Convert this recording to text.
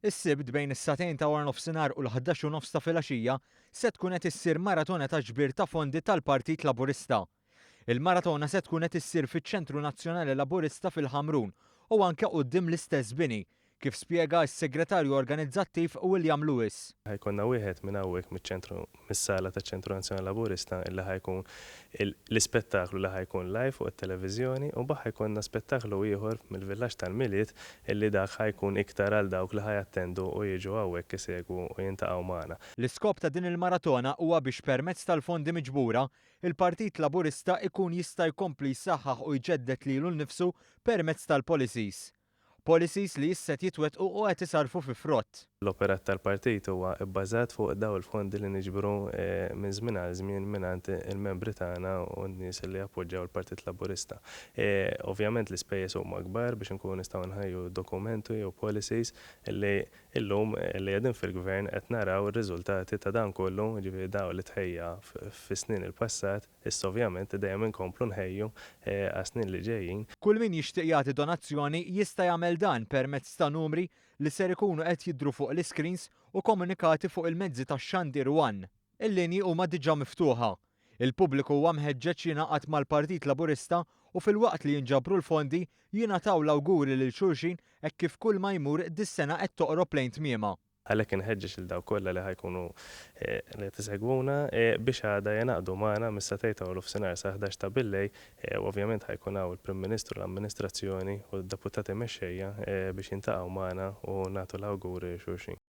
Is-sibt bejn is-satejn ta' wara nofsinhar u l-11 u nofs ta' filgħaxija se tkun qed issir maratona ta' ġbir ta' fondi tal-Partit Laburista. Il-maratona se tkun qed issir fiċ-Ċentru Nazzjonali Laburista fil-Ħamrun u anke quddiem l-istess bini, kif spjega s-Segretarju Organizzattiv William Lewis. ħajkonna wieħed minn hawnhekk miċ-ċentru mis-sala taċ-Ċentru Nazzjonali Laburista illi ħajkun l-ispettaklu li ħajkun live fuq it-televiżjoni u mbagħad ħajkonna spettaklu ieħor mill-Villaġġ tal-Milied illi dak ħajkun iktar għal dawk li ħajattendu u jiġu hawnhekk isegwu u jintaqgħu magħna. L-iskop ta' din il-maratona huwa biex permezz tal-fondi miġbura il-Partit Laburista ikun jista' jkompli jsaħħaħ u jġeddet lilu nnifsu permezz tal-policies. Policies li jisset jitwettqu u qed isarfu fi frott. L-operat tal-partit huwa bbażat fuq daw il-fondi li niġbru minn żmien għal żmien mingħand il-membri tagħna u n-nies li jappoġġjaw il-Partit Laburista. Ovvjament l-ispejjeż huma kbar biex inkunu nistgħu nħejju dokumenti jew policies li llum li qegħdin fil-gvern qed naraw ir-riżultati ta' dan kollu, ġifieri dawn li tħejja fis-snin il-passat, issa ovvjament dejjem inkomplu nħejju għas-snin li ġejjin. Kull min jixtieq jagħti donazzjoni jista' jagħmel dan permezz ta' numri li ser ikunu qed jidhru fuq l-iscreens u komunikati fuq il-mezzi tax-xandir One. Il-linji huma diġà miftuħa. Il-pubbliku huwa mħeġġeġ jingħaqad mal-Partit Laburista u filwaqt li jinġabru l-fondi jingħataw l-awguri lil xulxin hekk kif kull ma jmur dis-sena qed toqrob lejn tmiema. Għalhekk inħeġġeġ lil dawk kollha li ħajkunu li qed isegwuna biex għada jingħaqdu magħna mis-satejn ta' nofsinhar sa 11 ta' billejl u ovvjament ħajkun hawn il-Prim Ministru, l-Amministrazzjoni u d-deputati mexxejja biex jintaqgħu magħna u nagħtu l-awguri xulxin.